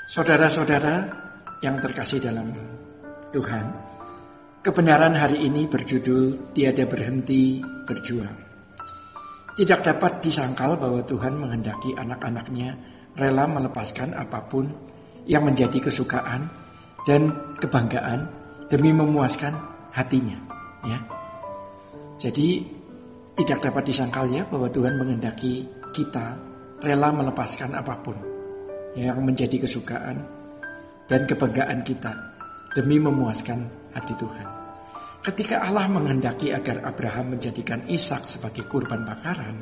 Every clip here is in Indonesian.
Saudara-saudara yang terkasih dalam Tuhan, kebenaran hari ini berjudul Tiada Berhenti Berjuang. Tidak dapat disangkal bahwa Tuhan menghendaki anak-anaknya rela melepaskan apapun yang menjadi kesukaan dan kebanggaan demi memuaskan hatinya. Ya. Jadi tidak dapat disangkal ya bahwa Tuhan menghendaki kita rela melepaskan apapun yang menjadi kesukaan dan kebanggaan kita demi memuaskan hati Tuhan. Ketika Allah menghendaki agar Abraham menjadikan Ishak sebagai kurban bakaran,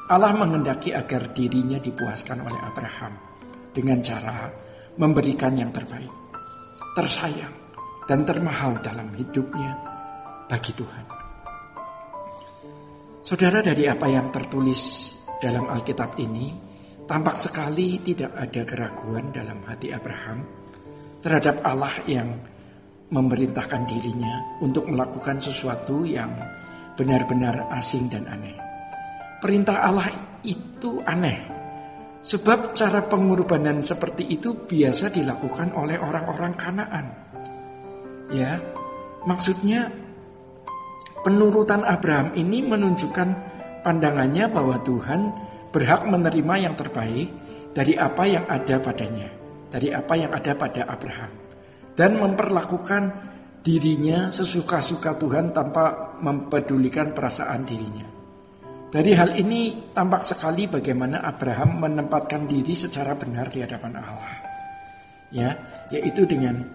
Allah menghendaki agar dirinya dipuaskan oleh Abraham dengan cara memberikan yang terbaik, tersayang dan termahal dalam hidupnya bagi Tuhan. Saudara, dari apa yang tertulis dalam Alkitab ini, tampak sekali tidak ada keraguan dalam hati Abraham terhadap Allah yang memerintahkan dirinya untuk melakukan sesuatu yang benar-benar asing dan aneh. Perintah Allah itu aneh, sebab cara pengorbanan seperti itu biasa dilakukan oleh orang-orang Kanaan. Ya, maksudnya penurutan Abraham ini menunjukkan pandangannya bahwa Tuhan berhak menerima yang terbaik dari apa yang ada padanya, dari apa yang ada pada Abraham, dan memperlakukan dirinya sesuka-suka Tuhan tanpa mempedulikan perasaan dirinya. Dari hal ini tampak sekali bagaimana Abraham menempatkan diri secara benar di hadapan Allah, ya, yaitu dengan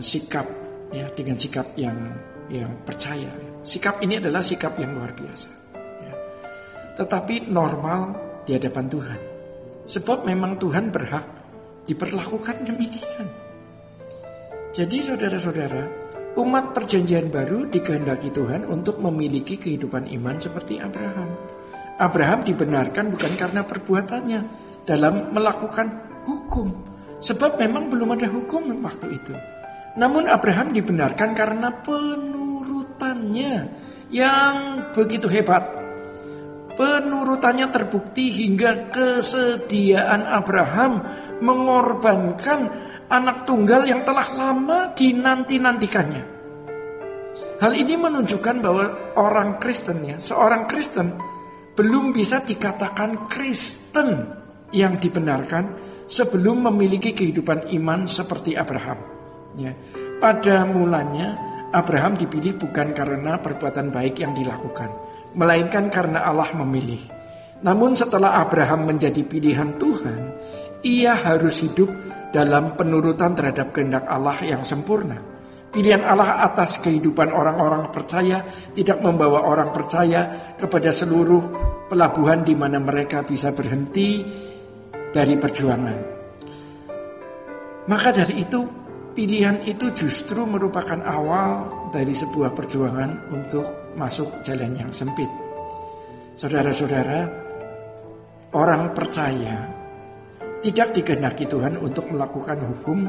sikap, ya, dengan sikap yang percaya. Sikap ini adalah sikap yang luar biasa, ya, tetapi normal di hadapan Tuhan. Sebab memang Tuhan berhak diperlakukan demikian. Jadi saudara-saudara, umat perjanjian baru dikehendaki Tuhan untuk memiliki kehidupan iman seperti Abraham. Abraham dibenarkan bukan karena perbuatannya dalam melakukan hukum, sebab memang belum ada hukum waktu itu. Namun Abraham dibenarkan karena penurutannya yang begitu hebat. Penurutannya terbukti hingga kesediaan Abraham mengorbankan anak tunggal yang telah lama dinanti-nantikannya. Hal ini menunjukkan bahwa orang Kristen, ya, seorang Kristen belum bisa dikatakan Kristen yang dibenarkan sebelum memiliki kehidupan iman seperti Abraham. Ya, pada mulanya Abraham dipilih bukan karena perbuatan baik yang dilakukan, melainkan karena Allah memilih. Namun setelah Abraham menjadi pilihan Tuhan, ia harus hidup dalam penurutan terhadap kehendak Allah yang sempurna. Pilihan Allah atas kehidupan orang-orang percaya tidak membawa orang percaya kepada seluruh pelabuhan di mana mereka bisa berhenti dari perjuangan. Maka dari itu, pilihan itu justru merupakan awal dari sebuah perjuangan untuk masuk jalan yang sempit. Saudara-saudara, orang percaya tidak dikehendaki Tuhan untuk melakukan hukum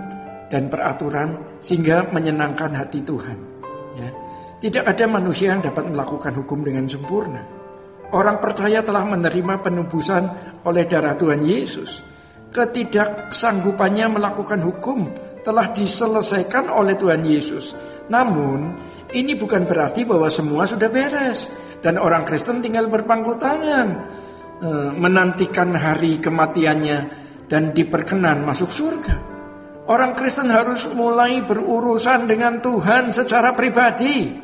dan peraturan sehingga menyenangkan hati Tuhan. Ya. Tidak ada manusia yang dapat melakukan hukum dengan sempurna. Orang percaya telah menerima penebusan oleh darah Tuhan Yesus. Ketidaksanggupannya melakukan hukum telah diselesaikan oleh Tuhan Yesus. Namun, ini bukan berarti bahwa semua sudah beres dan orang Kristen tinggal berpangku tangan menantikan hari kematiannya dan diperkenan masuk surga. Orang Kristen harus mulai berurusan dengan Tuhan secara pribadi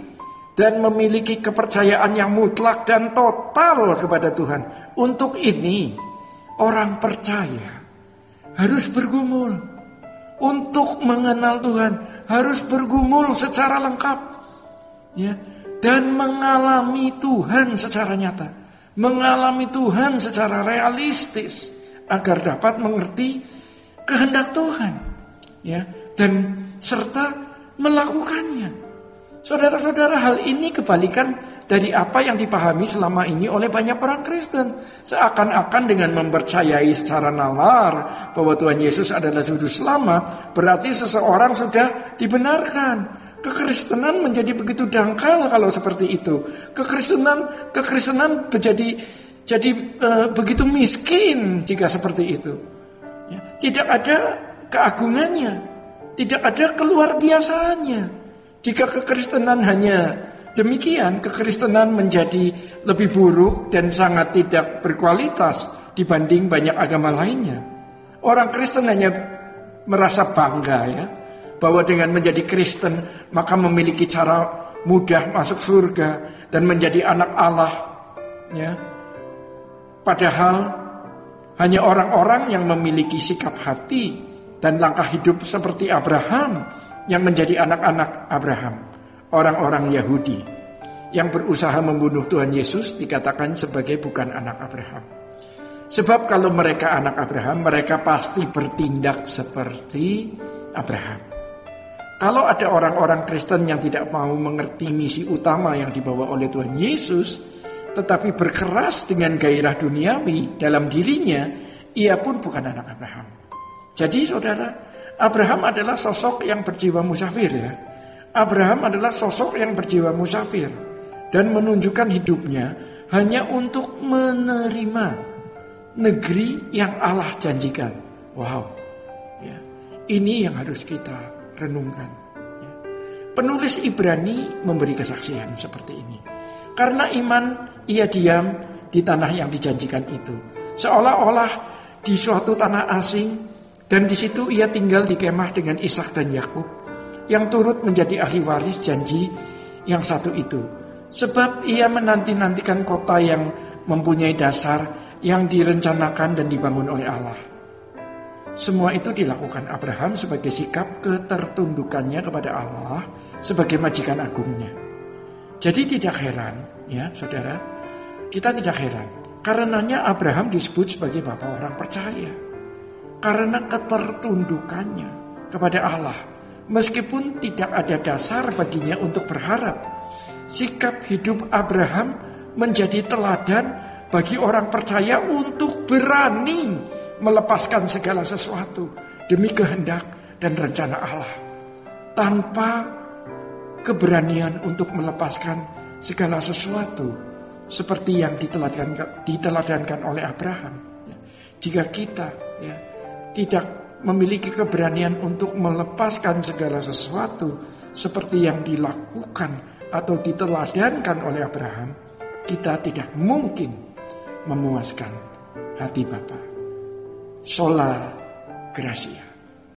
dan memiliki kepercayaan yang mutlak dan total kepada Tuhan. Untuk ini, orang percaya harus bergumul. Untuk mengenal Tuhan harus bergumul secara lengkap, ya, dan mengalami Tuhan secara nyata, mengalami Tuhan secara realistis agar dapat mengerti kehendak Tuhan, ya, dan serta melakukannya. Saudara-saudara, hal ini kebalikan dari apa yang dipahami selama ini oleh banyak orang Kristen. Seakan-akan dengan mempercayai secara nalar bahwa Tuhan Yesus adalah juru selamat, berarti seseorang sudah dibenarkan. Kekristenan menjadi begitu dangkal kalau seperti itu. Kekristenan jadi begitu miskin jika seperti itu. Ya, tidak ada keagungannya, tidak ada keluar biasaannya. Jika kekristenan hanya demikian, kekristenan menjadi lebih buruk dan sangat tidak berkualitas dibanding banyak agama lainnya. Orang Kristen hanya merasa bangga ya, bahwa dengan menjadi Kristen maka memiliki cara mudah masuk surga dan menjadi anak Allah ya. Padahal hanya orang-orang yang memiliki sikap hati dan langkah hidup seperti Abraham yang menjadi anak-anak Abraham. Orang-orang Yahudi yang berusaha membunuh Tuhan Yesus dikatakan sebagai bukan anak Abraham. Sebab kalau mereka anak Abraham, mereka pasti bertindak seperti Abraham. Kalau ada orang-orang Kristen yang tidak mau mengerti misi utama yang dibawa oleh Tuhan Yesus, tetapi berkeras dengan gairah duniawi dalam dirinya, ia pun bukan anak Abraham. Jadi saudara, Abraham adalah sosok yang berjiwa musafir ya. Abraham adalah sosok yang berjiwa musafir dan menunjukkan hidupnya hanya untuk menerima negeri yang Allah janjikan. Wow, ya, ini yang harus kita renungkan. Ya. Penulis Ibrani memberi kesaksian seperti ini. Karena iman, ia diam di tanah yang dijanjikan itu. Seolah-olah di suatu tanah asing, dan di situ ia tinggal di kemah dengan Ishak dan Yakub, yang turut menjadi ahli waris janji yang satu itu. Sebab ia menanti-nantikan kota yang mempunyai dasar, yang direncanakan dan dibangun oleh Allah. Semua itu dilakukan Abraham sebagai sikap ketertundukannya kepada Allah sebagai majikan agungnya. Jadi tidak heran, ya saudara, kita tidak heran. Karenanya Abraham disebut sebagai bapak orang percaya. Karena ketertundukannya kepada Allah. Meskipun tidak ada dasar baginya untuk berharap. Sikap hidup Abraham menjadi teladan bagi orang percaya untuk berani melepaskan segala sesuatu demi kehendak dan rencana Allah. Tanpa keberanian untuk melepaskan segala sesuatu seperti yang diteladankan oleh Abraham. Jika kita tidak memiliki keberanian untuk melepaskan segala sesuatu seperti yang dilakukan atau diteladankan oleh Abraham, kita tidak mungkin memuaskan hati Bapa. Sola Gracia.